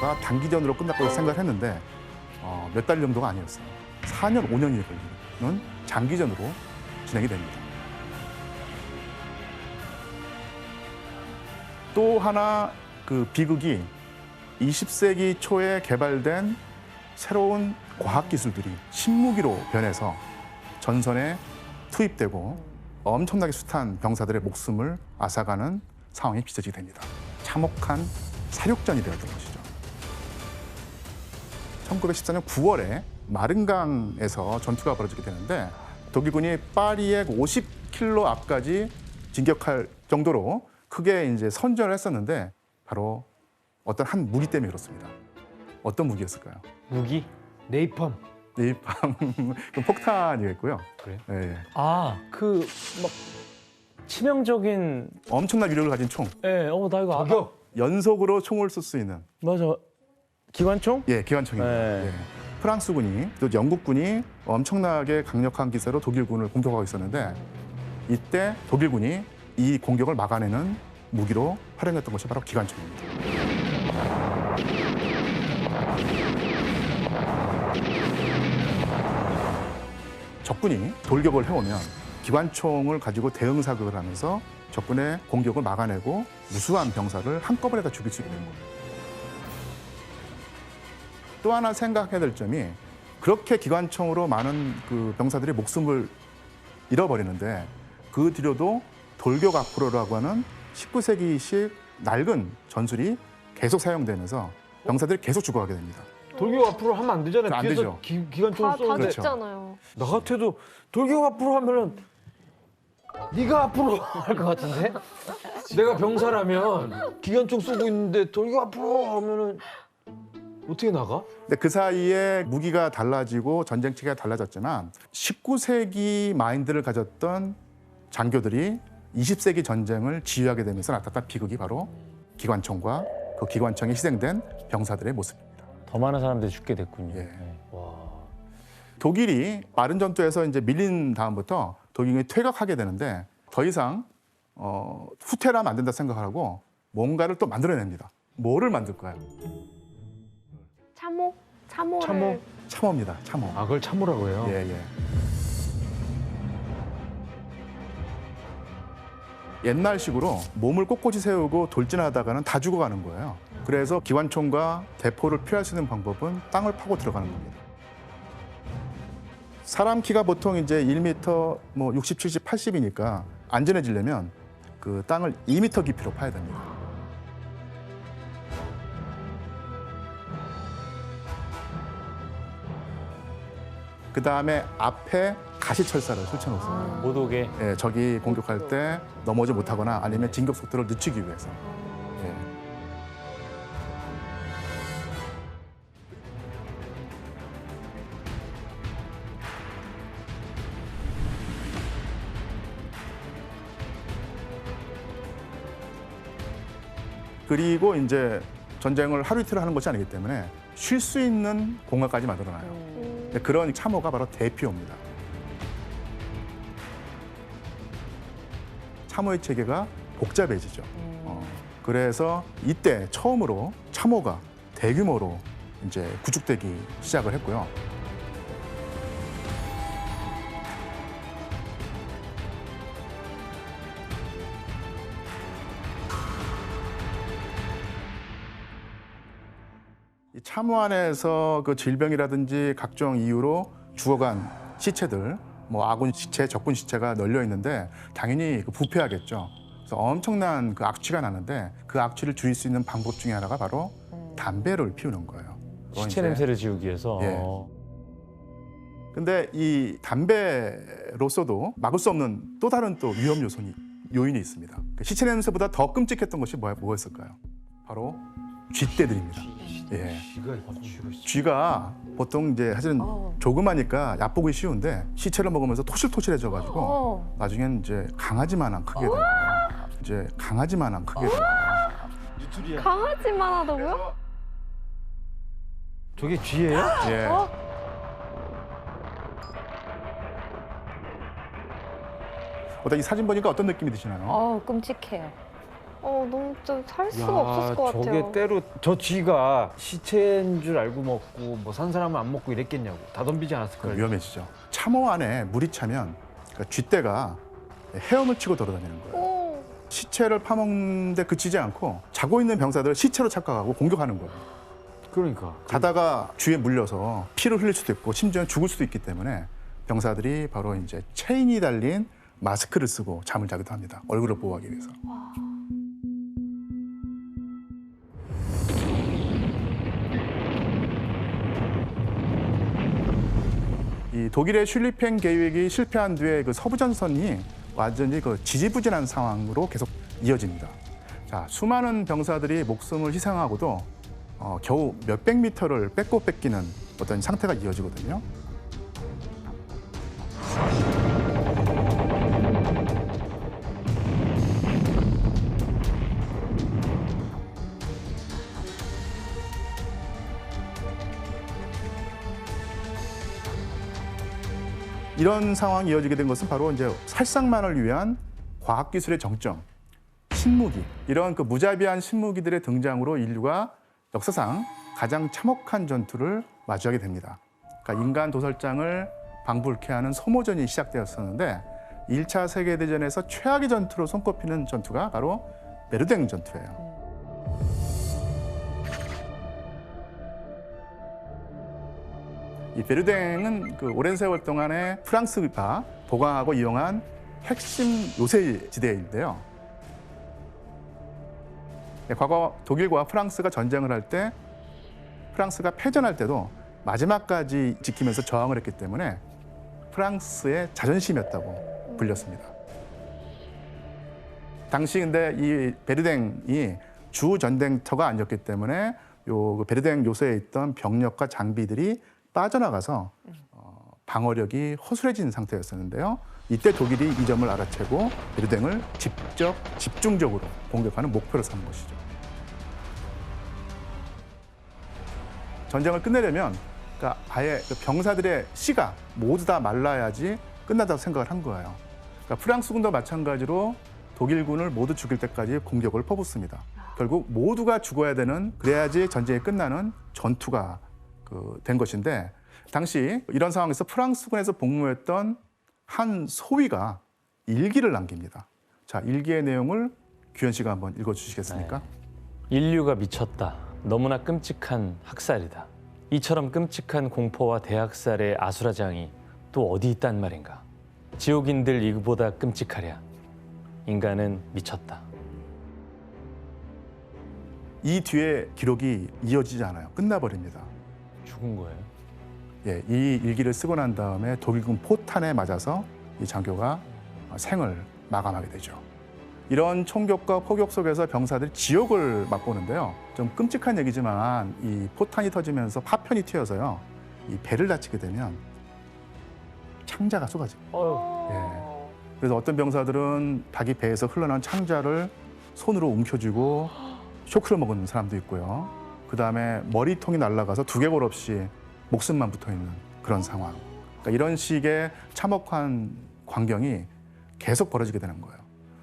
전투가 단기전으로 끝날 거라고 생각을 했는데 몇 달 정도가 아니었어요. 4년, 5년이 걸리는 장기전으로 진행이 됩니다. 또 하나 그 비극이 20세기 초에 개발된 새로운 과학기술들이 신무기로 변해서 전선에 투입되고 엄청나게 숱한 병사들의 목숨을 앗아가는 상황이 빚어지게 됩니다. 참혹한 사륙전이 되었던 것이죠. 1914년 9월에 마른강에서 전투가 벌어지게 되는데 독일군이 파리의 50km 앞까지 진격할 정도로 크게 이제 선전을 했었는데 바로 어떤 한 무기 때문에 그렇습니다. 어떤 무기였을까요? 무기? 네이팜. 네이팜, 그 폭탄이겠고요. 그래요? 예. 아, 그 막 치명적인. 엄청난 위력을 가진 총, 예, 나 이거 저격. 연속으로 총을 쏠 수 있는 맞아. 기관총? 예, 기관총입니다. 네. 예. 프랑스군이 또 영국군이 엄청나게 강력한 기세로 독일군을 공격하고 있었는데 이때 독일군이 이 공격을 막아내는 무기로 활용했던 것이 바로 기관총입니다. 적군이 돌격을 해오면 기관총을 가지고 대응 사격을 하면서 적군의 공격을 막아내고 무수한 병사를 한꺼번에 다 죽일 수 있게 된 거예요. 또 하나 생각해야 될 점이 그렇게 기관총으로 많은 그 병사들이 목숨을 잃어버리는데 그 뒤로도 돌격 앞으로라고 하는 19세기식 낡은 전술이 계속 사용되면서 병사들이 계속 죽어가게 됩니다. 돌격 앞으로 하면 안 되잖아요. 안 뒤에서 되죠. 기관총을 다 쏘는데. 그렇죠. 죽잖아요. 나 같아도 돌격 앞으로 하면은 네가 앞으로 할 것 같은데? 내가 병사라면 기관총 쏘고 있는데 돌격 앞으로 하면은 어떻게 나가? 근데 그 사이에 무기가 달라지고 전쟁 체계가 달라졌지만 19세기 마인드를 가졌던 장교들이 20세기 전쟁을 지휘하게 되면서 나타났던 비극이 바로 기관총과 그 기관총에 희생된 병사들의 모습입니다. 더 많은 사람들이 죽게 됐군요. 예. 네. 독일이 마른 전투에서 이제 밀린 다음부터 독일이 퇴각하게 되는데 더 이상 후퇴를 하면 안 된다 생각하고 뭔가를 또 만들어냅니다. 뭐를 만들까요? 참호? 참호를 참호? 참호입니다. 참호. 아, 그걸 참으라고 해요? 예, 예. 옛날식으로 몸을 꼿꼿이 세우고 돌진하다가는 다 죽어가는 거예요. 그래서 기관총과 대포를 피할 수 있는 방법은 땅을 파고 들어가는 겁니다. 사람 키가 보통 이제 1m 뭐 60, 70, 80이니까 안전해지려면 그 땅을 2m 깊이로 파야 됩니다. 그 다음에 앞에 가시철사를 설치 놓습니다. 못 오게. 예, 적이 공격할 때 넘어지 못하거나 아니면 진격 속도를 늦추기 위해서. 예. 그리고 이제 전쟁을 하루 이틀 하는 것이 아니기 때문에 쉴 수 있는 공간까지 만들어놔요. 그런 참호가 바로 대피호입니다. 참호의 체계가 복잡해지죠. 그래서 이때 처음으로 참호가 대규모로 이제 구축되기 시작을 했고요. 이 참호 안에서 그 질병이라든지 각종 이유로 죽어간 시체들, 뭐 아군 시체, 적군 시체가 널려 있는데 당연히 그 부패하겠죠. 그래서 엄청난 그 악취가 나는데 그 악취를 줄일 수 있는 방법 중에 하나가 바로 담배를 피우는 거예요. 시체 이제 냄새를 지우기 위해서. 예. 근데 이 담배로서도 막을 수 없는 또 다른 또 위험 요인이 있습니다. 그 시체 냄새보다 더 끔찍했던 것이 뭐였을까요? 바로 쥐떼들입니다. 예. 쥐가 보통 이제 사실은 조그마니까 얕보기 쉬운데 시체를 먹으면서 토실토실해져가지고 나중엔 이제 강아지만한 크기가 돼요. 이제 강아지만한 크기가 돼요. 강아지만 하다고요? 저게 쥐예요? 예. 이 사진 보니까 어떤 느낌이 드시나요? 끔찍해요. 너무 좀 살 수가 없었을 것 같아요. 저게 때로 저 쥐가 시체인 줄 알고 먹고 뭐 산 사람은 안 먹고 이랬겠냐고. 다 덤비지 않았을까요? 위험해지죠. 참호 안에 물이 차면 그러니까 쥐떼가 헤엄을 치고 돌아다니는 거예요. 오, 시체를 파먹는데 그치지 않고 자고 있는 병사들을 시체로 착각하고 공격하는 거예요. 그러니까. 자다가 쥐에 물려서 피를 흘릴 수도 있고 심지어 죽을 수도 있기 때문에 병사들이 바로 이제 체인이 달린 마스크를 쓰고 잠을 자기도 합니다. 얼굴을 보호하기 위해서. 이 독일의 슐리펜 계획이 실패한 뒤에 그 서부 전선이 완전히 그 지지부진한 상황으로 계속 이어집니다. 자, 수많은 병사들이 목숨을 희생하고도 겨우 몇백 미터를 뺏고 뺏기는 어떤 상태가 이어지거든요. 이런 상황이 이어지게 된 것은 바로 이제 살상만을 위한 과학기술의 정점, 신무기, 이런 그 무자비한 신무기들의 등장으로 인류가 역사상 가장 참혹한 전투를 마주하게 됩니다. 그러니까 인간 도살장을 방불케 하는 소모전이 시작되었었는데 1차 세계대전에서 최악의 전투로 손꼽히는 전투가 바로 베르댕 전투예요. 이 베르댕은 그 오랜 세월 동안에 프랑스가 보강하고 이용한 핵심 요새지대인데요. 과거 독일과 프랑스가 전쟁을 할 때 프랑스가 패전할 때도 마지막까지 지키면서 저항을 했기 때문에 프랑스의 자존심이었다고 불렸습니다. 당시 근데 이 베르댕이 주 전쟁터가 아니었기 때문에 요 베르댕 요새에 있던 병력과 장비들이 빠져나가서 방어력이 허술해진 상태였었는데요. 이때 독일이 이 점을 알아채고 베르댕을 직접 집중적으로 공격하는 목표로 삼은 것이죠. 전쟁을 끝내려면 그러니까 아예 그 병사들의 씨가 모두 다 말라야지 끝나다고 생각을 한 거예요. 그러니까 프랑스군도 마찬가지로 독일군을 모두 죽일 때까지 공격을 퍼붓습니다. 결국 모두가 죽어야 되는, 그래야지 전쟁이 끝나는 전투가 된 것인데, 당시 이런 상황에서 프랑스군에서 복무했던 한 소위가 일기를 남깁니다. 자, 일기의 내용을 규현 씨가 한번 읽어주시겠습니까? 인류가 미쳤다. 너무나 끔찍한 학살이다. 이처럼 끔찍한 공포와 대학살의 아수라장이 또 어디 있단 말인가. 지옥인들 이보다 끔찍하랴. 인간은 미쳤다. 이 뒤에 기록이 이어지지 않아요. 끝나버립니다. 죽은 거예요? 예, 이 일기를 쓰고 난 다음에 독일군 포탄에 맞아서 이 장교가 생을 마감하게 되죠. 이런 총격과 포격 속에서 병사들이 지옥을 맛보는데요. 좀 끔찍한 얘기지만 이 포탄이 터지면서 파편이 튀어서요. 이 배를 다치게 되면 창자가 쏟아집니다. 예. 그래서 어떤 병사들은 자기 배에서 흘러나온 창자를 손으로 움켜쥐고 쇼크를 먹은 사람도 있고요. 그다음에 머리통이 날아가서 두개골 없이 목숨만 붙어있는 그런 상황. 그러니까 이런 식의 참혹한 광경이 계속 벌어지게 되는 거예요.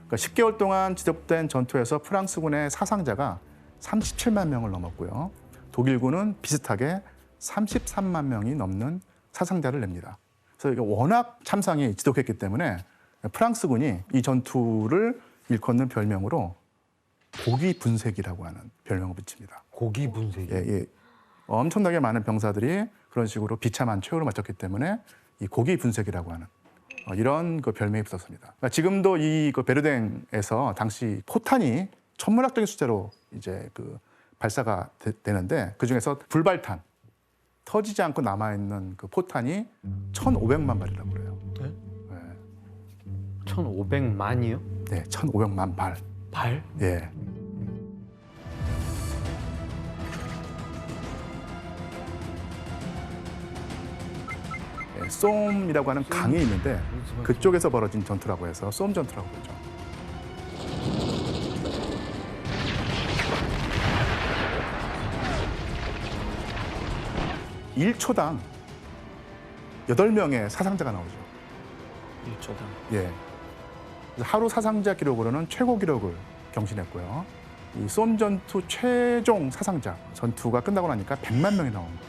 그러니까 10개월 동안 지속된 전투에서 프랑스군의 사상자가 37만 명을 넘었고요. 독일군은 비슷하게 33만 명이 넘는 사상자를 냅니다. 그래서 이게 워낙 참상이 지독했기 때문에 프랑스군이 이 전투를 일컫는 별명으로 고기 분쇄기라고 하는 별명을 붙입니다. 고기 분쇄기. 예, 예. 엄청나게 많은 병사들이 그런 식으로 비참한 최후를 마쳤기 때문에 이 고기 분쇄기라고 하는 이런 그 별명이 붙었습니다. 그러니까 지금도 이 베르댕에서 당시 포탄이 천문학적인 숫자로 이제 그 발사가 되는데 그 중에서 불발탄, 터지지 않고 남아 있는 그 포탄이 1,500만 발이라고 그래요. 네? 네. 1,500만이요? 네, 1,500만 발. 발? 예. 쏨이라고 하는 강이 있는데 그쪽에서 벌어진 전투라고 해서 쏨 전투라고 그러죠. (1초당) 8명의 사상자가 나오죠. 1초당. 예. 그래서 하루 사상자 기록으로는 최고 기록을 경신했고요. 이 쏨 전투 최종 사상자 전투가 끝나고 나니까 100만 명이 나옵니다.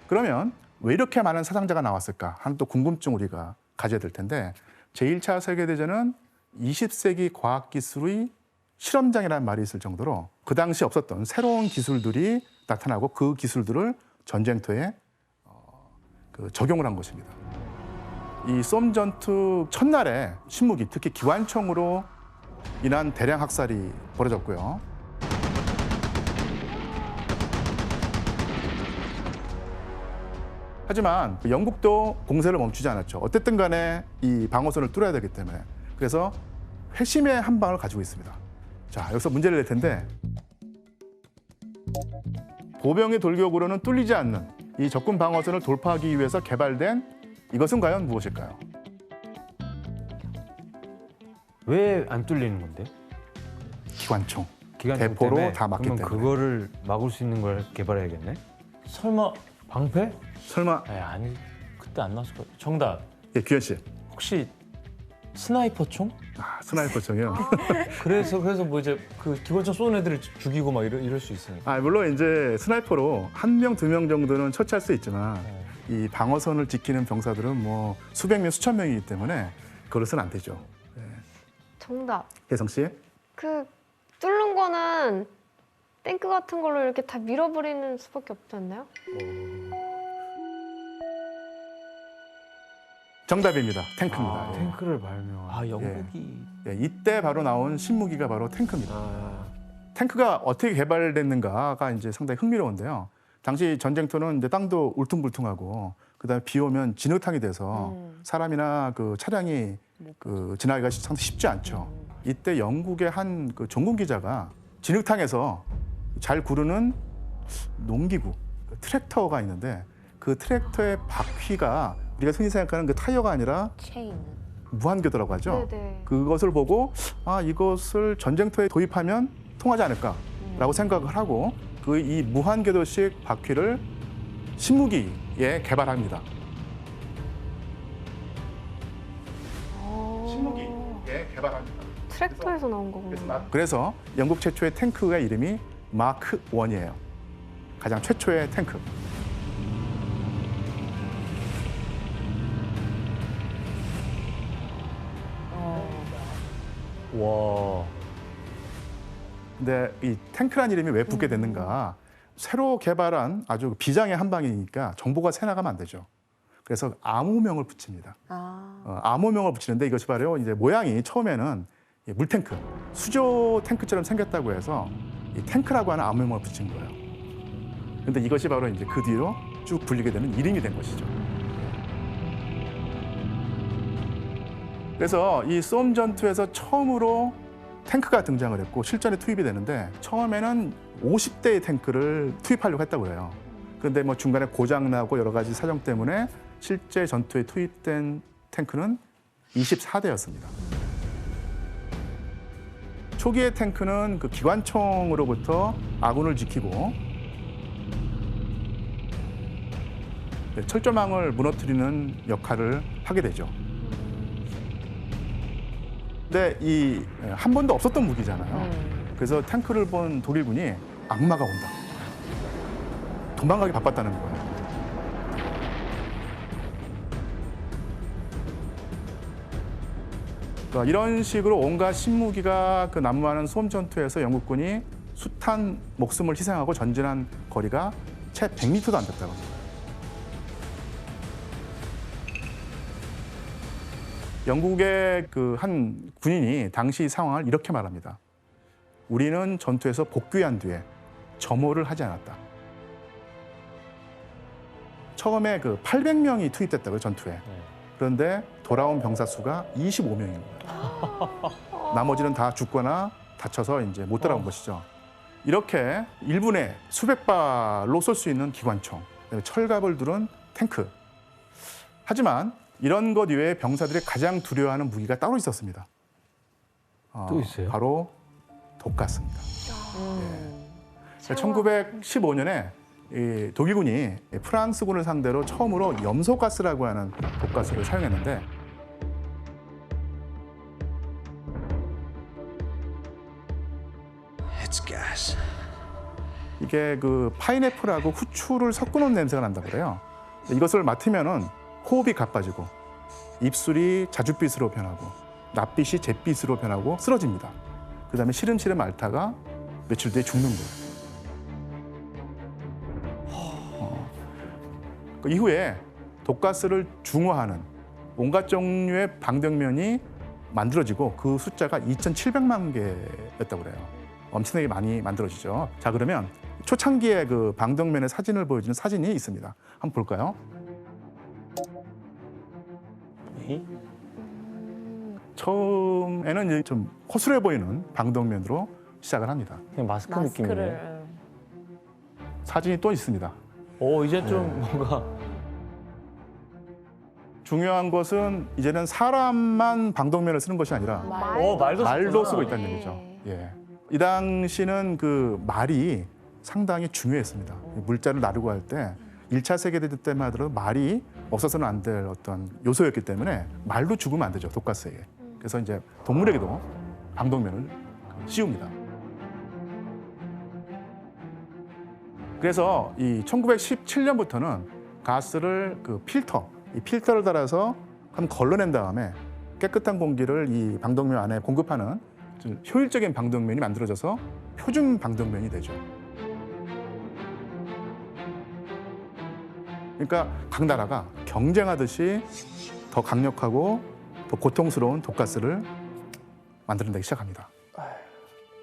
그러면 왜 이렇게 많은 사상자가 나왔을까 하는 또 궁금증 우리가 가져야 될 텐데 제1차 세계대전은 20세기 과학기술의 실험장이라는 말이 있을 정도로 그 당시 없었던 새로운 기술들이 나타나고 그 기술들을 전쟁터에 적용을 한 것입니다. 이 쏨 전투 첫날에 신무기, 특히 기관총으로 인한 대량 학살이 벌어졌고요. 하지만 영국도 공세를 멈추지 않았죠. 어쨌든 간에 이 방어선을 뚫어야 되기 때문에. 그래서 회심의 한 방을 가지고 있습니다. 자, 여기서 문제를 낼 텐데 보병의 돌격으로는 뚫리지 않는 이 적군 방어선을 돌파하기 위해서 개발된 이것은 과연 무엇일까요? 왜 안 뚫리는 건데? 기관총. 기관총 대포로 때문에? 다 막기 그러면 때문에. 그거를 막을 수 있는 걸 개발해야겠네. 설마 방패? 설마 아니 그때 안 나왔을 것 같아요. 정답. 예, 규현 씨. 혹시 스나이퍼 총? 아, 스나이퍼총이요. 그래서 뭐 이제 그 기관총 쏘는 애들을 죽이고 막 이럴 수 있으니까. 아, 물론 이제 스나이퍼로 1명, 2명 정도는 처치할 수 있지만 이 방어선을 지키는 병사들은 뭐 수백 명, 수천 명이기 때문에 그것은 안 되죠. 정답. 혜성 씨. 그 뚫는 거는 탱크 같은 걸로 이렇게 다 밀어버리는 수밖에 없지 않나요? 정답입니다. 탱크입니다. 아, 예. 탱크를 발명한. 아 영국이 예, 이때 바로 나온 신무기가 바로 탱크입니다. 아, 탱크가 어떻게 개발됐는가가 이제 상당히 흥미로운데요. 당시 전쟁터는 이제 땅도 울퉁불퉁하고 그다음에 비 오면 진흙탕이 돼서 사람이나 그 차량이 그 지나기가 상당히 쉽지 않죠. 이때 영국의 한 그 종군 기자가 진흙탕에서 잘 구르는 농기구 그 트랙터가 있는데 그 트랙터의 바퀴가 우리가 흔히 생각하는 그 타이어가 아니라 체인. 무한궤도라고 하죠. 네네. 그것을 보고 아 이것을 전쟁터에 도입하면 통하지 않을까라고 생각을 하고 그 이 무한궤도식 바퀴를 신무기에 개발합니다. 신무기에 개발합니다. 트랙터에서 나온 거구나. 그래서 영국 최초의 탱크의 이름이 마크 1이에요. 가장 최초의 탱크. 와. 근데 이 탱크란 이름이 왜 붙게 됐는가? 새로 개발한 아주 비장의 한 방이니까 정보가 새나가면 안 되죠. 그래서 암호명을 붙입니다. 암호명을 붙이는데 이것이 바로 이제 모양이 처음에는 이 물탱크, 수조 탱크처럼 생겼다고 해서 이 탱크라고 하는 암호명을 붙인 거예요. 근데 이것이 바로 이제 그 뒤로 쭉 불리게 되는 이름이 된 것이죠. 그래서 이 쏨 전투에서 처음으로 탱크가 등장을 했고 실전에 투입이 되는데 처음에는 50대의 탱크를 투입하려고 했다고 해요. 그런데 뭐 중간에 고장 나고 여러 가지 사정 때문에 실제 전투에 투입된 탱크는 24대였습니다. 초기의 탱크는 그 기관총으로부터 아군을 지키고 철조망을 무너뜨리는 역할을 하게 되죠. 근데 이 한 번도 없었던 무기잖아요. 그래서 탱크를 본 독일군이 악마가 온다. 도망가기 바빴다는 거예요. 그러니까 이런 식으로 온갖 신무기가 그 난무하는 쏨 전투에서 영국군이 숱한 목숨을 희생하고 전진한 거리가 채 100m도 안 됐다고 합니다. 영국의 그 한 군인이 당시 상황을 이렇게 말합니다. 우리는 전투에서 복귀한 뒤에 점호를 하지 않았다. 처음에 그 800명이 투입됐다고요, 전투에. 그런데 돌아온 병사 수가 25명인 거예요. 나머지는 다 죽거나 다쳐서 이제 못 돌아온 것이죠. 이렇게 1분에 수백 발로 쏠 수 있는 기관총, 철갑을 두른 탱크. 하지만 이런 것 이외에 병사들이 가장 두려워하는 무기가 따로 있었습니다. 또 있어요? 바로 독가스입니다. 1915년에 이 독일군이 프랑스군을 상대로 처음으로 염소가스라고 하는 독가스를 사용했는데 It's gas. 이게 그 파인애플하고 후추를 섞어놓은 냄새가 난다 그래요. 이것을 맡으면은 호흡이 가빠지고 입술이 자줏빛으로 변하고 낯빛이 잿빛으로 변하고 쓰러집니다. 그다음에 시름시름 앓다가 며칠 뒤에 죽는 거예요. 그 이후에 독가스를 중화하는 온갖 종류의 방독면이 만들어지고 그 숫자가 2,700만 개였다고 그래요. 엄청나게 많이 만들어지죠. 자, 그러면 초창기의 그 방독면의 사진을 보여주는 사진이 있습니다. 한번 볼까요? 처음에는 이제 좀 허술해 보이는 방독면으로 시작을 합니다. 그냥 마스크 느낌이네. 마스크를. 사진이 또 있습니다. 이제 좀 뭔가 중요한 것은 이제는 사람만 방독면을 쓰는 것이 아니라 말도 쓰고 있다는 얘기죠. 예. 이 당시는 그 말이 상당히 중요했습니다. 물자를 나르고 할 때 1차 세계대전 때만 하더라도 말이 없어서는 안 될 어떤 요소였기 때문에 말로 죽으면 안 되죠, 독가스에. 그래서 이제 동물에게도 방독면을 씌웁니다. 그래서 이 1917년부터는 가스를 그 이 필터를 달아서 한번 걸러낸 다음에 깨끗한 공기를 이 방독면 안에 공급하는 좀 효율적인 방독면이 만들어져서 표준 방독면이 되죠. 그러니까 각 나라가 경쟁하듯이 더 강력하고 더 고통스러운 독가스를 만들어내기 시작합니다.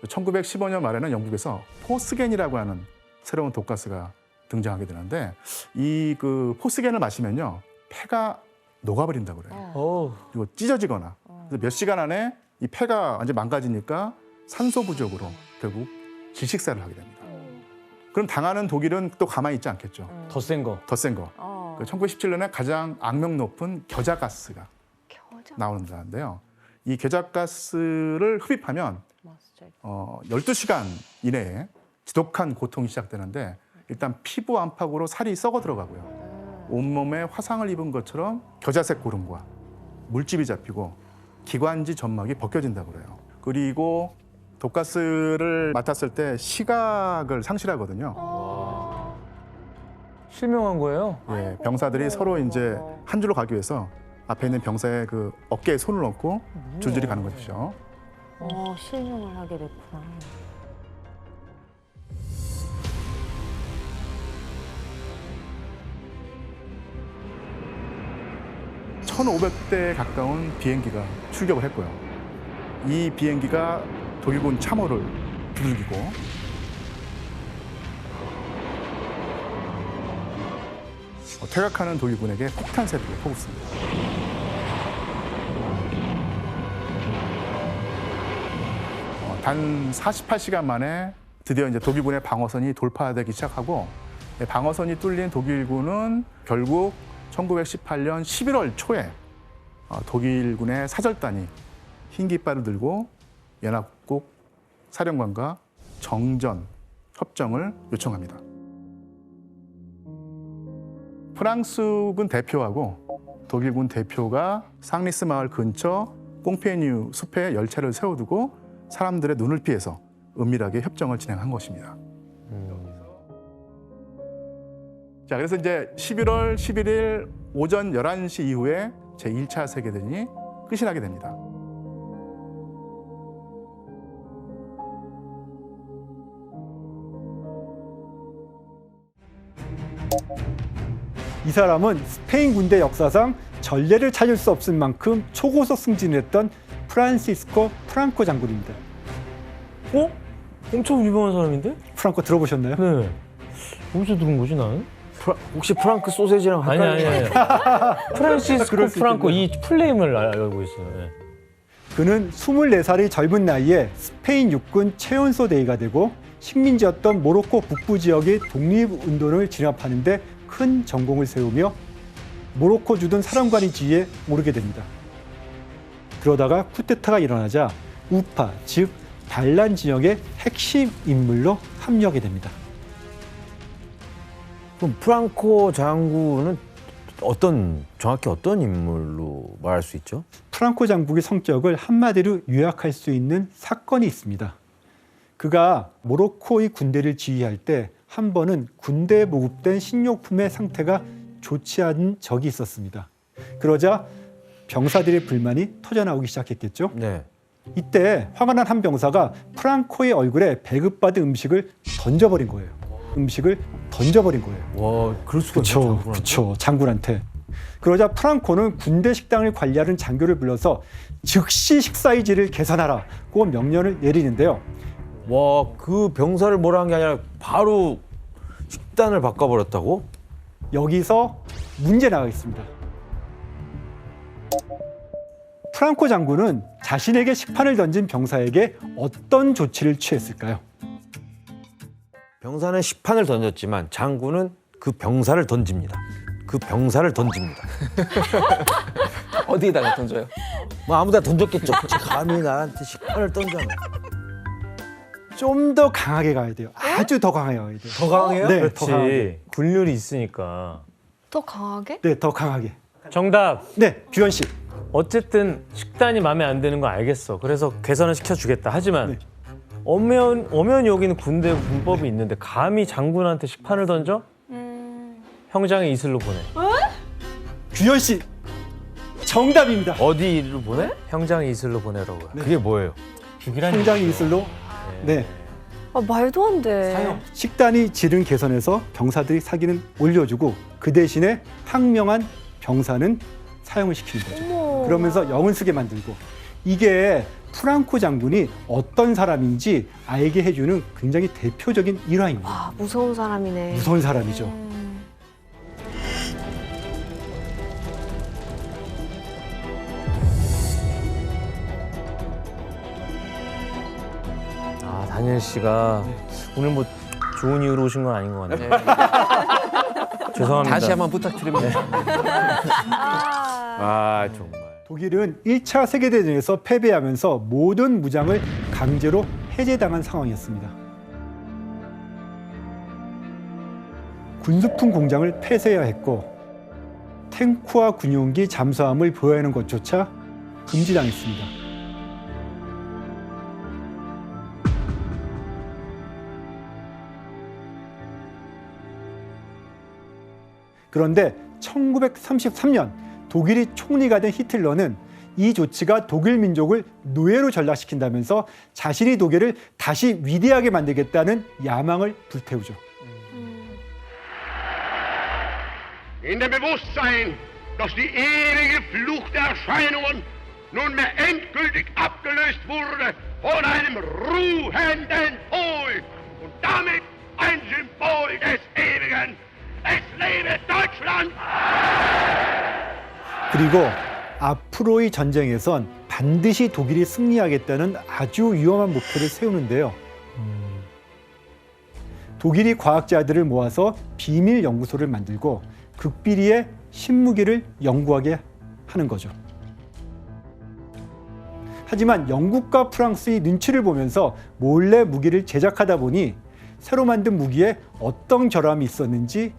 1915년 말에는 영국에서 포스겐이라고 하는 새로운 독가스가 등장하게 되는데 이 그 포스겐을 마시면요 폐가 녹아버린다고 그래요. 그리고 찢어지거나 그래서 몇 시간 안에 이 폐가 완전 망가지니까 산소 부족으로 결국 질식사를 하게 됩니다. 그럼 당하는 독일은 또 가만히 있지 않겠죠. 더 센 거. 더 센 거. 1917년에 가장 악명 높은 겨자가스가 나오는데요. 이 겨자가스를 흡입하면 12시간 이내에 지독한 고통이 시작되는데 일단 피부 안팎으로 살이 썩어 들어가고요. 온몸에 화상을 입은 것처럼 겨자색 고름과 물집이 잡히고 기관지 점막이 벗겨진다고 그래요. 그리고 독가스를 맡았을 때 시각을 상실하거든요. 실명한 거예요? 예, 병사들이 서로 이제 한 줄로 가기 위해서 앞에 있는 병사의 그 어깨에 손을 얹고 줄줄이 가는 것이죠. 실명을 하게 됐구나. 1,500대에 가까운 비행기가 출격을 했고요. 이 비행기가 독일군 참호를 두들기고 퇴각하는 독일군에게 폭탄 세례를 퍼붓습니다. 단 48시간 만에 드디어 이제 독일군의 방어선이 돌파되기 시작하고 방어선이 뚫린 독일군은 결국 1918년 11월 초에 독일군의 사절단이 흰 깃발을 들고 연합국 사령관과 정전 협정을 요청합니다. 프랑스군 대표하고 독일군 대표가 상리스 마을 근처 꽁페뉴 숲에 열차를 세워두고 사람들의 눈을 피해서 은밀하게 협정을 진행한 것입니다. 자, 그래서 이제 11월 11일 오전 11시 이후에 제1차 세계대전이 끝이 나게 됩니다. 이 사람은 스페인 군대 역사상 전례를 찾을 수 없을 만큼 초고속 승진했던 프란시스코 프랑코 장군입니다. 엄청 유명한 사람인데? 프랑코 들어보셨나요? 네. 어디서 들은 거지 나는? 혹시 프랑크 소세지랑 아니. 프란시스코 그럴 수 프랑코 있겠네요. 이 풀네임을 알고 있어요. 네. 그는 24살의 젊은 나이에 스페인 육군 최연소 대위가 되고 식민지였던 모로코 북부 지역의 독립운동을 진압하는 데 큰 전공을 세우며 모로코 주둔 사령관의 지위에 오르게 됩니다. 그러다가 쿠데타가 일어나자 우파, 즉 반란 진영의 핵심 인물로 합류하게 됩니다. 그럼 프랑코 장군은 정확히 어떤 인물로 말할 수 있죠? 프랑코 장군의 성격을 한마디로 요약할 수 있는 사건이 있습니다. 그가 모로코의 군대를 지휘할 때 한 번은 군대에 보급된 식료품의 상태가 좋지 않은 적이 있었습니다. 그러자 병사들의 불만이 터져나오기 시작했겠죠. 네. 이때 화가 난 한 병사가 프랑코의 얼굴에 배급받은 음식을 던져버린 거예요. 음식을 던져버린 거예요. 와, 그럴 수가 그렇죠, 그렇죠. 장군한테. 그러자 프랑코는 군대 식당을 관리하는 장교를 불러서 즉시 식사의지를 개선하라고 명령을 내리는데요. 와, 그 병사를 뭐라 한 게 아니라 바로 식단을 바꿔버렸다고? 여기서 문제 나가겠습니다. 프랑코 장군은 자신에게 식판을 던진 병사에게 어떤 조치를 취했을까요? 병사는 식판을 던졌지만 장군은 그 병사를 던집니다. 그 병사를 던집니다. 어디에다가 던져요? 뭐 아무데나 던졌겠죠. 감히 나한테 식판을 던져놔. 좀 더 강하게 가야 돼요. 아주 더 강하게 가야 돼요. 더 강해요? 네, 그렇지. 더 강하게. 군률이 있으니까. 더 강하게? 네, 더 강하게. 정답. 네, 규현 씨. 어쨌든 식단이 마음에 안 드는 거 알겠어. 그래서 개선을 시켜주겠다. 하지만 네. 엄연히 여기는 군대 군법이 있는데 감히 장군한테 식판을 던져? 형장의 이슬로 보내. 규현 씨. 정답입니다. 어디로 보내? 형장의 이슬로 보내라고요. 그게 뭐예요? 죽이라는 통장의 얘기죠. 이슬로. 네. 아, 말도 안 돼. 식단이 질은 개선해서 병사들이 사기는 올려주고 그 대신에 항명한 병사는 사형을 시키는 거죠. 어머. 그러면서 영을 쓰게 만들고 이게 프랑코 장군이 어떤 사람인지 알게 해주는 굉장히 대표적인 일화입니다. 아, 무서운 사람이네. 무서운 사람이죠. 아, 다니엘 씨가 오늘 뭐 좋은 이유로 오신 건 아닌 것 같네요. 죄송합니다. 다시 한번 부탁드립니다. 아, 정말. 독일은 1차 세계대전에서 패배하면서 모든 무장을 강제로 해제당한 상황이었습니다. 군수품 공장을 폐쇄해야 했고 탱크와 군용기 잠수함을 보유하는 것조차 금지당했습니다. 그런데 1933년 독일이 총리가 된 히틀러는 이 조치가 독일 민족을 노예로 전락시킨다면서 자신이 독일을 다시 위대하게 만들겠다는 야망을 불태우죠. In dem Bewusstsein, dass die ewige Flucht der Erscheinungen nunmehr endgültig abgelöst wurde von einem ruhenden Pol und damit ein Symbol des Ewigen. Es lebe Deutschland! 그리고 앞으로의 전쟁에선 반드시 독일이 승리하겠다는 아주 위험한 목표를 세우는데요. 독일이 과학자들을 모아서 비밀 연구소를 만들고 극비리의 신무기를 연구하게 하는 거죠. 하지만 영국과 프랑스의 눈치를 보면서 몰래 무기를 제작하다 보니 새로 만든 무기에 어떤 결함이 있었는지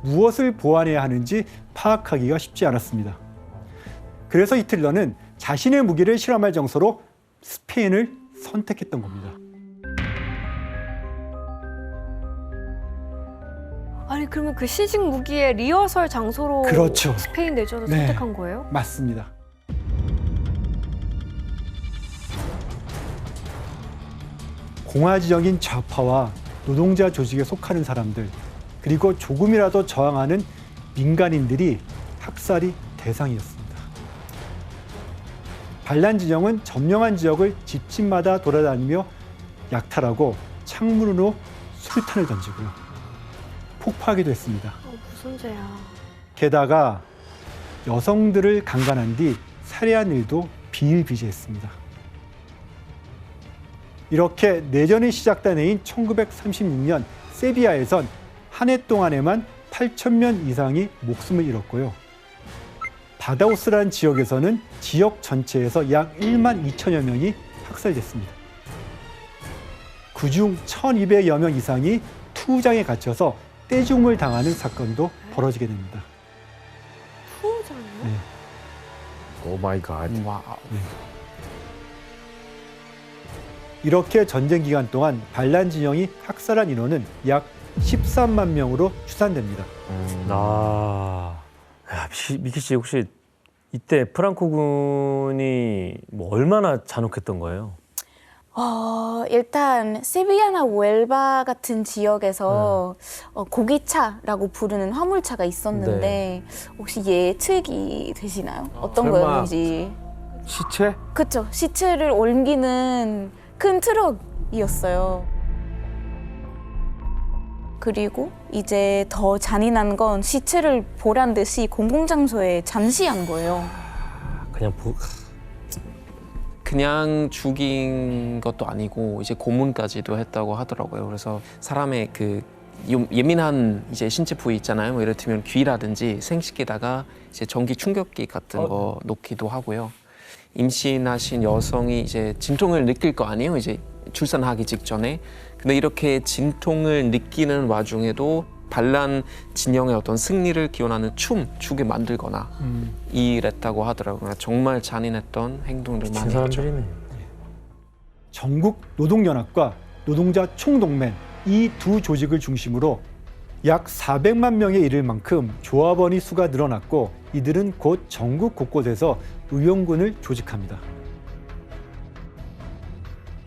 무엇을 보완해야 하는지 파악하기가 쉽지 않았습니다. 그래서 히틀러는 자신의 무기를 실험할 장소로 스페인을 선택했던 겁니다. 아니, 그러면 그 시식 무기의 리허설 장소로 그렇죠. 스페인 내전을 네. 선택한 거예요? 맞습니다. 공화지적인 좌파와 노동자 조직에 속하는 사람들, 그리고 조금이라도 저항하는 민간인들이 학살이 대상이었습니다. 반란 진영은 점령한 지역을 집집마다 돌아다니며 약탈하고 창문으로 수류탄을 던지고요. 폭파하기도 했습니다. 무슨 죄야. 게다가 여성들을 강간한 뒤 살해한 일도 비일비재했습니다. 이렇게 내전이 시작된 해인 1936년 세비야에선 한 해 동안에만 8,000명 이상이 목숨을 잃었고요. 바다우스라는 지역에서는 지역 전체에서 약 1만 2천여 명이 학살됐습니다. 그중 1,200여 명 이상이 투우장에 갇혀서 떼죽음을 당하는 사건도 벌어지게 됩니다. 투우장이요? 네. 오 마이 갓. 이렇게 전쟁 기간 동안 반란 진영이 학살한 인원은 약 13만 명으로 추산됩니다. 야, 미키 씨 혹시 이때 프랑코 군이 뭐 얼마나 잔혹했던 거예요? 일단 세비야나 웰바 같은 지역에서 고기차라고 부르는 화물차가 있었는데 혹시 예측이 되시나요? 어떤 설마 거였는지. 시체? 그쵸. 시체를 옮기는 큰 트럭이었어요. 그리고 이제 더 잔인한 건 시체를 보란 듯이 공공장소에 잔시한 거예요. 그냥 죽인 것도 아니고 이제 고문까지도 했다고 하더라고요. 그래서 사람의 그 예민한 이제 신체 부위 있잖아요. 뭐 이를테면 귀라든지 생식기에다가 이제 전기 충격기 같은 거 놓기도 하고요. 임신하신 여성이 이제 진통을 느낄 거 아니에요. 이제 출산하기 직전에. 근데 이렇게 진통을 느끼는 와중에도 반란 진영의 어떤 승리를 기원하는 추게 만들거나 이랬다고 하더라고요. 정말 잔인했던 행동들 많이 했죠. 사람들이네. 전국 노동연합과 노동자 총동맹 이 두 조직을 중심으로 약 400만 명에 이를 만큼 조합원이 수가 늘어났고 이들은 곧 전국 곳곳에서 의용군을 조직합니다.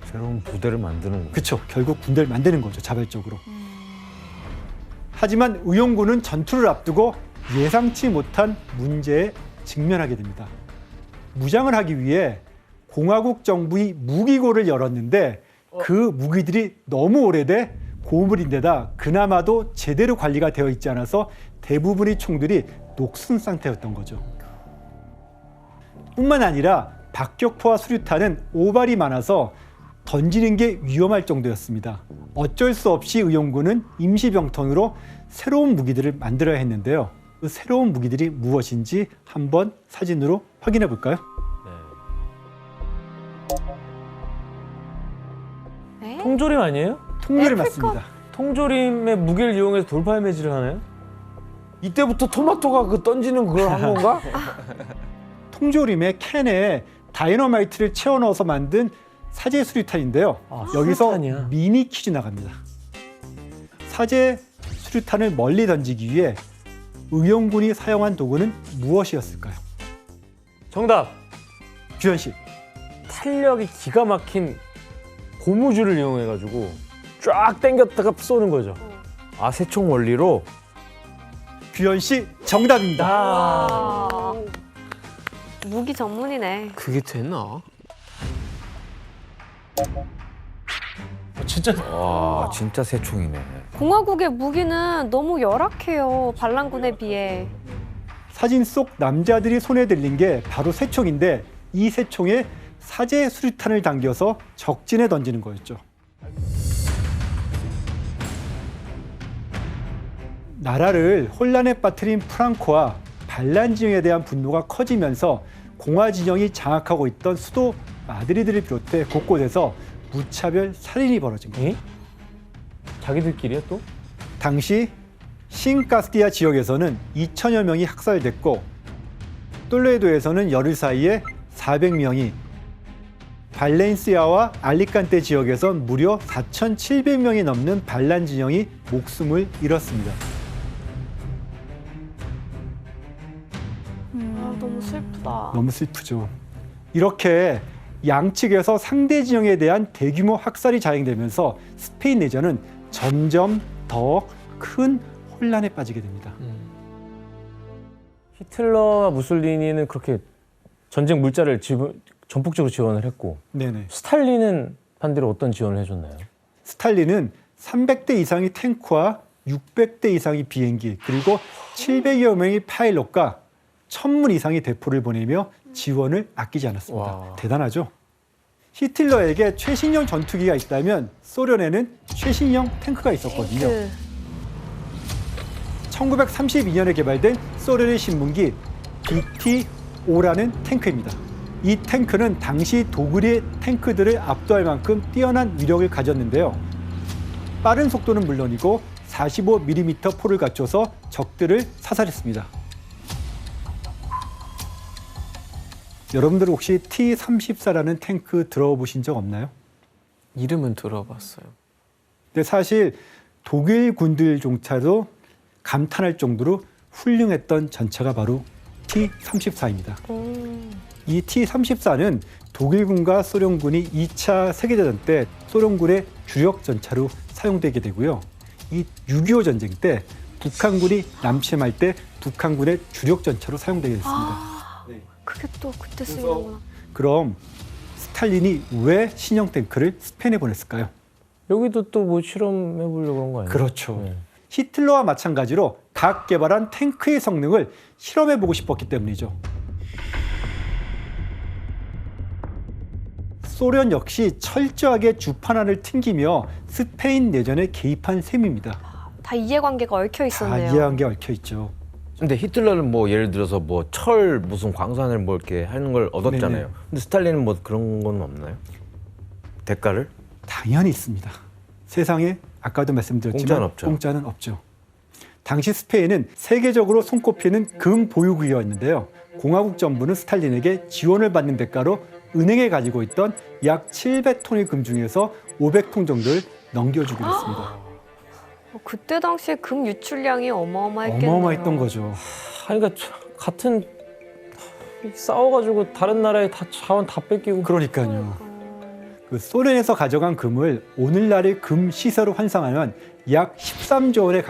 새로운 부대를 만드는 거예요. 그렇죠. 결국 군대를 만드는 거죠. 자발적으로. 하지만 의용군은 전투를 앞두고 예상치 못한 문제에 직면하게 됩니다. 무장을 하기 위해 공화국 정부의 무기고를 열었는데 그 무기들이 너무 오래돼 고물인데다 그나마도 제대로 관리가 되어 있지 않아서 대부분의 총들이 녹슨 상태였던 거죠. 뿐만 아니라 박격포와 수류탄은 오발이 많아서 던지는 게 위험할 정도였습니다. 어쩔 수 없이 의용군은 임시병턴으로 새로운 무기들을 만들어야 했는데요. 그 새로운 무기들이 무엇인지 한번 사진으로 확인해 볼까요? 네? 통조림 아니에요? 통조림 맞습니다. 통조림의 무게를 이용해서 돌발 매질을 하나요? 이때부터 토마토가 그 던지는 그걸 한 건가? 통조림의 캔에 다이너마이트를 채워 넣어서 만든 사제 수류탄인데요. 여기서 수류탄이야. 미니 퀴즈 나갑니다. 사제 수류탄을 멀리 던지기 위해 의용군이 사용한 도구는 무엇이었을까요? 정답! 규현 씨. 탄력이 기가 막힌 고무줄을 이용해가지고 쫙 당겼다가 쏘는 거죠. 세총 원리로 규현 씨 정답입니다. 아, 무기 전문이네. 그게 되나? 진짜 와 진짜 새총이네. 공화국의 무기는 너무 열악해요. 반란군에 비해. 사진 속 남자들이 손에 들린 게 바로 새총인데 이 새총에 사제 수류탄을 당겨서 적진에 던지는 거였죠. 나라를 혼란에 빠뜨린 프랑코와 반란 진영에 대한 분노가 커지면서 공화 진영이 장악하고 있던 수도 마드리드를 비롯해 곳곳에서 무차별 살인이 벌어진 거예요. 에? 자기들끼리야 또? 당시 신가스티아 지역에서는 2천여 명이 학살됐고 똘레도에서는 열흘 사이에 400명이, 발렌시아와 알리칸테 지역에선 무려 4,700명이 넘는 반란 진영이 목숨을 잃었습니다. 너무 슬프다. 너무 슬프죠. 이렇게 양측에서 상대 진영에 대한 대규모 학살이 자행되면서 스페인 내전은 점점 더 큰 혼란에 빠지게 됩니다. 히틀러와 무솔리니는 그렇게 전쟁 물자를 전폭적으로 지원을 했고 네네. 스탈린은 반대로 어떤 지원을 해줬나요? 스탈린은 300대 이상의 탱크와 600대 이상의 비행기 그리고 700여 명의 파일럿과 1000문 이상의 대포를 보내며 지원을 아끼지 않았습니다. 와. 대단하죠? 히틀러에게 최신형 전투기가 있다면 소련에는 최신형 탱크가 있었거든요. 1932년에 개발된 소련의 신문기 BT-5라는 탱크입니다. 이 탱크는 당시 독일의 탱크들을 압도할 만큼 뛰어난 위력을 가졌는데요. 빠른 속도는 물론이고 45mm 포를 갖춰서 적들을 사살했습니다. 여러분들 혹시 T-34라는 탱크 들어보신 적 없나요? 이름은 들어봤어요. 근데 사실 독일 군들조차도 감탄할 정도로 훌륭했던 전차가 바로 T-34입니다. 이 T-34는 독일군과 소련군이 2차 세계대전 때 소련군의 주력 전차로 사용되게 되고요. 이 6.25 전쟁 때 북한군이 남침할 때 북한군의 주력 전차로 사용되게 됐습니다. 그게 또 그때 쓰이는구나. 그럼 스탈린이 왜 신형 탱크를 스페인에 보냈을까요? 여기도 또 뭐 실험해 보려고 그런 거 아니에요? 그렇죠. 네. 히틀러와 마찬가지로 각 개발한 탱크의 성능을 실험해 보고 싶었기 때문이죠. 소련 역시 철저하게 주판안을 튕기며 스페인 내전에 개입한 셈입니다. 다 이해관계가 얽혀 다 있었네요. 이해한 게 얽혀 있죠. 근데 히틀러는 뭐 예를 들어서 뭐 철 무슨 광산을 뭐 이렇게 하는 걸 얻었잖아요. 네네. 근데 스탈린은 뭐 그런 건 없나요? 대가를? 당연히 있습니다. 세상에 아까도 말씀드렸지만 공짜는 없죠. 공짜는 없죠. 당시 스페인은 세계적으로 손꼽히는 금 보유국이었는데요. 공화국 정부는 스탈린에게 지원을 받는 대가로 은행에 가지고 있던 약 700톤의 금 중에서 500톤 정도를 넘겨주기로 했습니다. 그때 당시에 금 유출량이 어마어마했겠네요. 어마어마했던 거죠. 그러니까 같은 싸워가지고 다른 나라에 다 자원 다 뺏기고. 그러니까요. 그 소련에서 가져간 금을 오늘날의 금 시세로 환산하면 약 13조 원에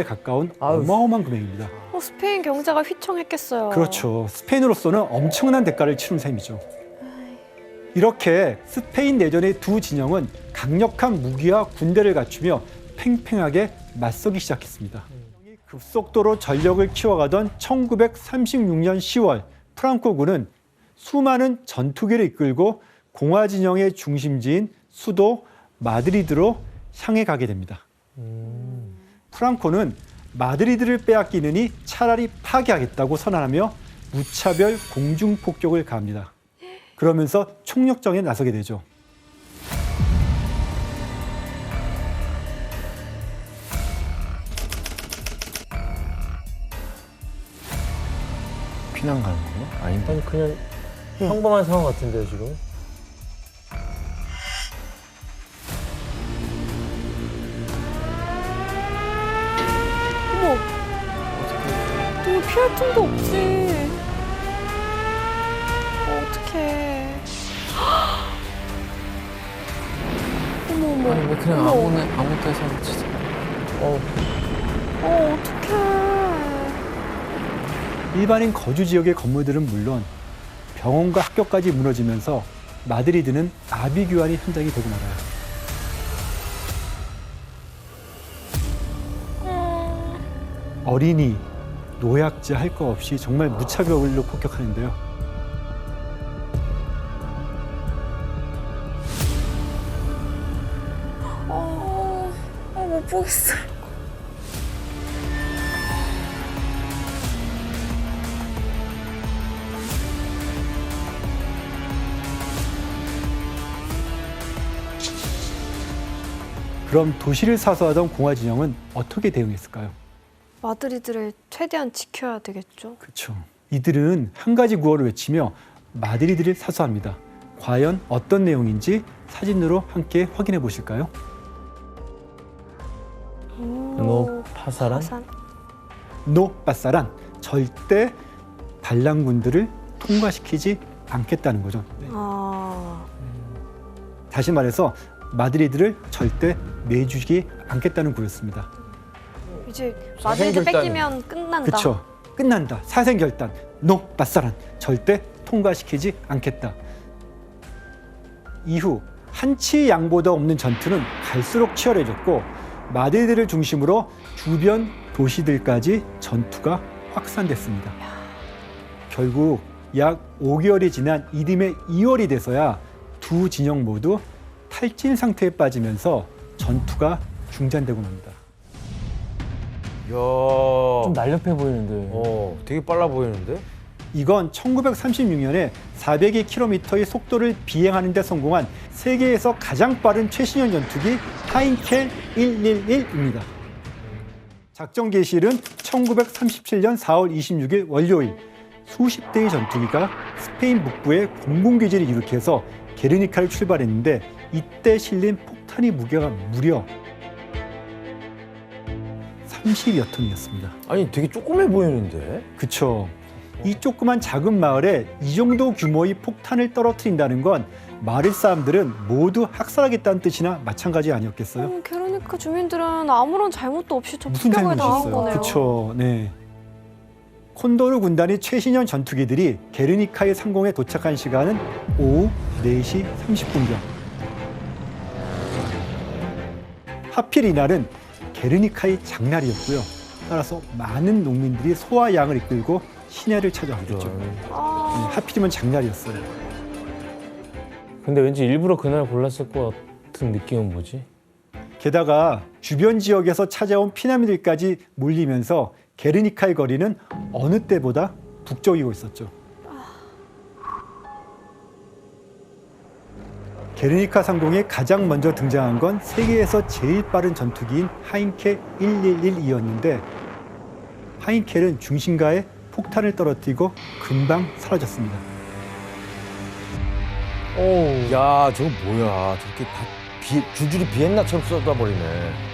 가까운 아유. 어마어마한 금액입니다. 스페인 경제가 휘청했겠어요. 그렇죠. 스페인으로서는 엄청난 대가를 치른 셈이죠. 이렇게 스페인 내전의 두 진영은 강력한 무기와 군대를 갖추며 팽팽하게 맞서기 시작했습니다. 급속도로 전력을 키워가던 1936년 10월 프랑코군은 수많은 전투기를 이끌고 공화 진영의 중심지인 수도 마드리드로 향해 가게 됩니다. 프랑코는 마드리드를 빼앗기느니 차라리 파괴하겠다고 선언하며 무차별 공중 폭격을 가합니다. 그러면서 총력전에 나서게 되죠. 피난 가는 거요? 아닌데? 아니 그냥 평범한 상황 같은데요 지금. 어머, 너 피할 틈도 없지. 어떡해. 어머, 어머. 아니 왜 그냥 어머. 아무 데서나 치지? 어떡해. 일반인 거주 지역의 건물들은 물론 병원과 학교까지 무너지면서 마드리드는 아비규환의 현장이 되고 말아요. 어린이, 노약자 할 거 없이 정말 무차별로 폭격하는데요. 못 보겠어요. 그럼 도시를 사수하던 공화 진영은 어떻게 대응했을까요? 마드리드를 최대한 지켜야 되겠죠. 그렇죠. 이들은 한 가지 구호를 외치며 마드리드를 사수합니다. 과연 어떤 내용인지 사진으로 함께 확인해 보실까요? 노 파사란? 노 빠사란, 절대 반란군들을 통과시키지 않겠다는 거죠. 다시 말해서 마드리드를 절대 내주지 않겠다는 구였습니다. 이제 마드리드 사생결단. 뺏기면 끝난다. 그렇죠. 끝난다. 사생결단. 노 빠사란, 절대 통과시키지 않겠다. 이후 한치 양보도 없는 전투는 갈수록 치열해졌고 마드리드를 중심으로 주변 도시들까지 전투가 확산됐습니다. 결국 약 5개월이 지난 이듬해 2월이 돼서야 두 진영 모두 탈진 상태에 빠지면서 전투가 중단되고 맙니다. 이야. 좀 날렵해 보이는데. 되게 빨라 보이는데? 이건 1936년에 402km의 속도를 비행하는 데 성공한 세계에서 가장 빠른 최신형 전투기 하인켈 111입니다. 작전 개시일은 1937년 4월 26일 월요일 수십 대의 전투기가 스페인 북부에 공공기지를 일으켜서 게르니카를 출발했는데 이때 실린 폭탄이 무게가 무려 30여 톤이었습니다. 아니 되게 조그매 보이는데. 그쵸. 이 조그만 작은 마을에 이 정도 규모의 폭탄을 떨어뜨린다는 건 마을 사람들은 모두 학살하겠다는 뜻이나 마찬가지 아니었겠어요? 게르니카 주민들은 아무런 잘못도 없이 저 무슨 폭격을 당한 잘못이었어요? 거네요. 그쵸. 네. 콘도르 군단의 최신형 전투기들이 게르니카의 상공에 도착한 시간은 오후 4시 30분경. 하필 이날은 게르니카의 장날이었고요. 따라서 많은 농민들이 소와 양을 이끌고 시내를 찾아왔겠죠. 하필이면 장날이었어요. 근데 왠지 일부러 그날 골랐을 것 같은 느낌은 뭐지? 게다가 주변 지역에서 찾아온 피난민들까지 몰리면서 게르니카의 거리는 어느 때보다 북적이고 있었죠. 게르니카 상공에 가장 먼저 등장한 건 세계에서 제일 빠른 전투기인 하인켈 111이었는데 하인켈은 중심가에 폭탄을 떨어뜨리고 금방 사라졌습니다. 야 저거 뭐야? 저렇게 다 줄줄이 비엔나처럼 쏟아버리네.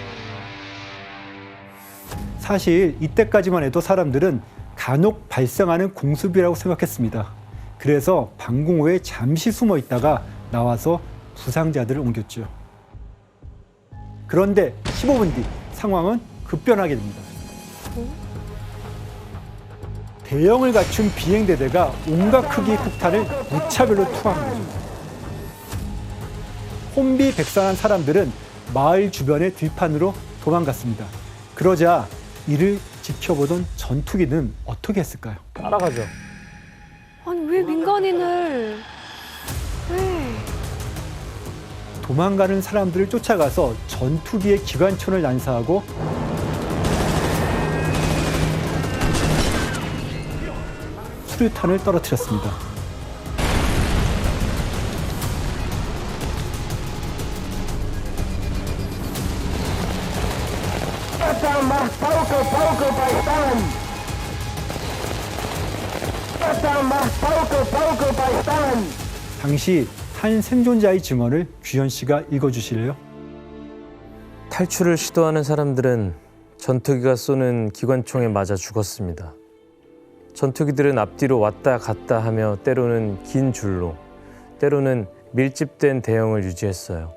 사실 이때까지만 해도 사람들은 간혹 발생하는 공습이라고 생각했습니다. 그래서 방공호에 잠시 숨어 있다가 나와서 부상자들을 옮겼죠. 그런데 15분 뒤 상황은 급변하게 됩니다. 대형을 갖춘 비행대대가 온갖 크기의 폭탄을 무차별로 투하한 거죠. 혼비백산한 사람들은 마을 주변의 들판으로 도망갔습니다. 그러자 이를 지켜보던 전투기는 어떻게 했을까요? 따라가죠. 아니 왜 민간인을 왜? 도망가는 사람들을 쫓아가서 전투기의 기관총을 난사하고 수류탄을 떨어뜨렸습니다. 당시 한 생존자의 증언을 규현 씨가 읽어주실래요? 탈출을 시도하는 사람들은 전투기가 쏘는 기관총에 맞아 죽었습니다. 전투기들은 앞뒤로 왔다 갔다 하며 때로는 긴 줄로, 때로는 밀집된 대형을 유지했어요.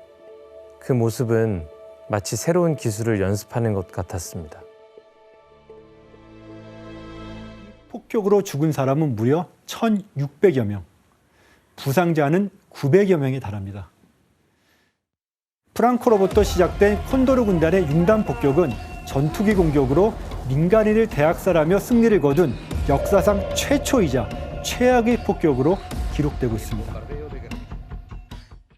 그 모습은 마치 새로운 기술을 연습하는 것 같았습니다. 폭격으로 죽은 사람은 무려 1,600여 명, 부상자는 900여 명에 달합니다. 프랑코로부터 시작된 콘도르 군단의 융단 폭격은 전투기 공격으로 민간인을 대학살하며 승리를 거둔 역사상 최초이자 최악의 폭격으로 기록되고 있습니다.